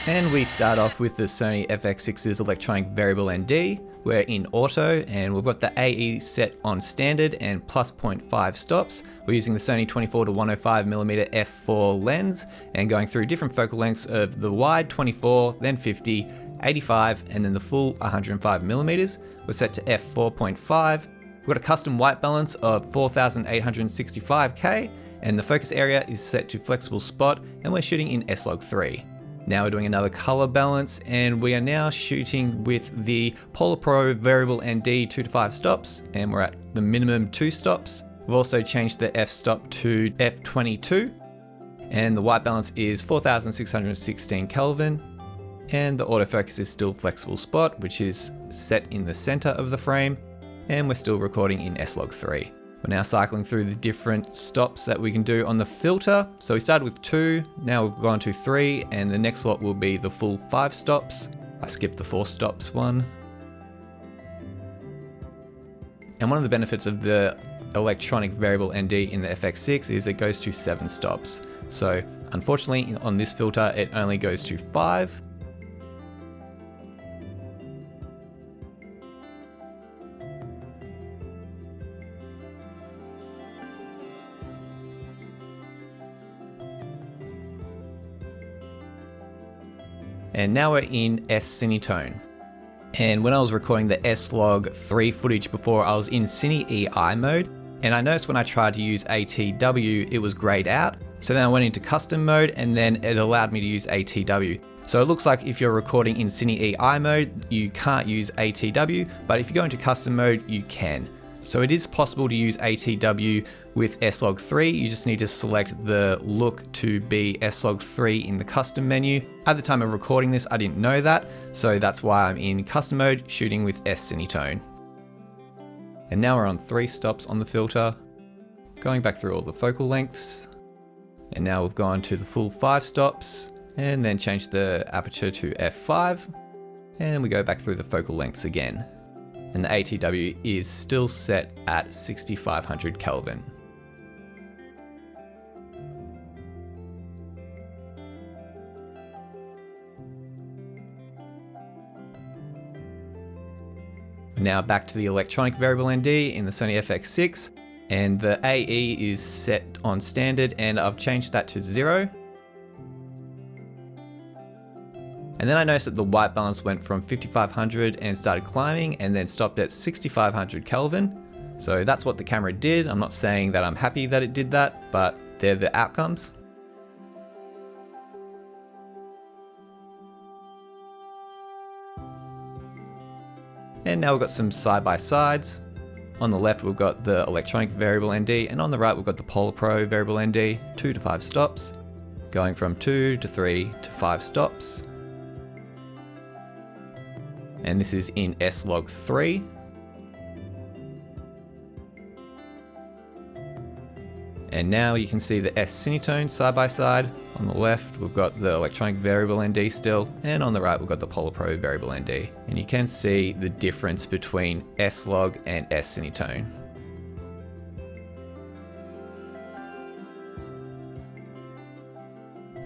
And we start off with the Sony FX6's electronic variable ND. We're in auto and we've got the AE set on standard and plus 0.5 stops. We're using the Sony 24 to 105mm f4 lens and going through different focal lengths of the wide 24, then 50, 85, and then the full 105mm. We're set to f4.5. We've got a custom white balance of 4865K and the focus area is set to flexible spot and we're shooting in SLog3. Now we're doing another color balance and we are now shooting with the PolarPro variable ND 2 to 5 stops and we're at the minimum 2 stops. We've also changed the f-stop to f22 and the white balance is 4616 Kelvin and the autofocus is still flexible spot, which is set in the center of the frame, and we're still recording in SLog3. We're now cycling through the different stops that we can do on the filter. So we started with 2, now we've gone to 3, and the next lot will be the full 5 stops. I skipped the 4 stops one. And one of the benefits of the electronic variable ND in the FX6 is it goes to 7 stops. So unfortunately on this filter it only goes to 5. And now we're in S-Cinetone. And when I was recording the SLog3 footage before, I was in Cine EI mode. And I noticed when I tried to use ATW, it was grayed out. So then I went into custom mode and then it allowed me to use ATW. So it looks like if you're recording in Cine EI mode, you can't use ATW, but if you go into custom mode, you can. So it is possible to use ATW with SLog3, you just need to select the look to be SLog3 in the custom menu. At the time of recording this, I didn't know that, so that's why I'm in custom mode shooting with S-Cinetone. And now we're on 3 stops on the filter, going back through all the focal lengths. And now we've gone to the full 5 stops and then changed the aperture to f5. And we go back through the focal lengths again. And the ATW is still set at 6500 Kelvin. Now back to the electronic variable ND in the Sony FX6, and the AE is set on standard and I've changed that to 0. And then I noticed that the white balance went from 5500 and started climbing and then stopped at 6500 Kelvin. So that's what the camera did. I'm not saying that I'm happy that it did that, but they're the outcomes. And now we've got some side-by-sides. On the left, we've got the electronic variable ND, and on the right, we've got the PolarPro variable ND, 2 to 5 stops, going from 2 to 3 to 5 stops. And this is in SLog3. And now you can see the S-Cinetone side by side. On the left, we've got the electronic variable ND still, and on the right, we've got the PolarPro variable ND. And you can see the difference between S-Log and S-Cinetone.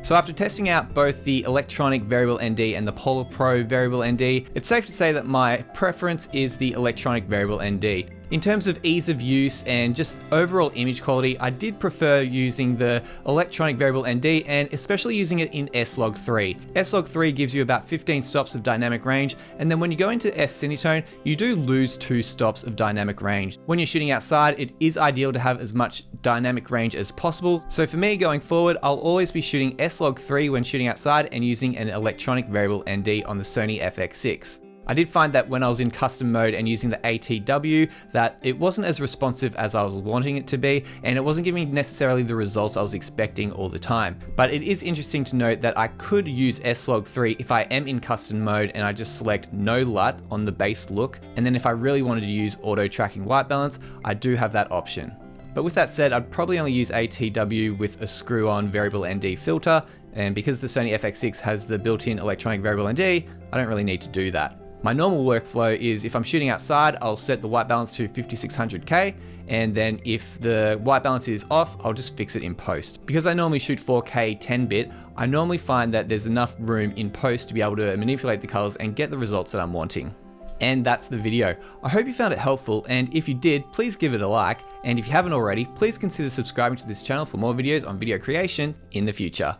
So after testing out both the electronic variable ND and the PolarPro variable ND, it's safe to say that my preference is the electronic variable ND. In terms of ease of use and just overall image quality, I did prefer using the electronic variable ND and especially using it in SLog3. SLog3 gives you about 15 stops of dynamic range, and then when you go into S-Cinetone, you do lose 2 stops of dynamic range. When you're shooting outside, it is ideal to have as much dynamic range as possible. So for me going forward, I'll always be shooting SLog3 when shooting outside and using an electronic variable ND on the Sony FX6. I did find that when I was in custom mode and using the ATW that it wasn't as responsive as I was wanting it to be, and it wasn't giving me necessarily the results I was expecting all the time. But it is interesting to note that I could use SLog3 if I am in custom mode and I just select no LUT on the base look, and then if I really wanted to use auto tracking white balance, I do have that option. But with that said, I'd probably only use ATW with a screw-on variable ND filter, and because the Sony FX6 has the built-in electronic variable ND, I don't really need to do that. My normal workflow is if I'm shooting outside, I'll set the white balance to 5600K, and then if the white balance is off, I'll just fix it in post. Because I normally shoot 4K 10-bit, I normally find that there's enough room in post to be able to manipulate the colors and get the results that I'm wanting. And that's the video. I hope you found it helpful, and if you did, please give it a like, and if you haven't already, please consider subscribing to this channel for more videos on video creation in the future.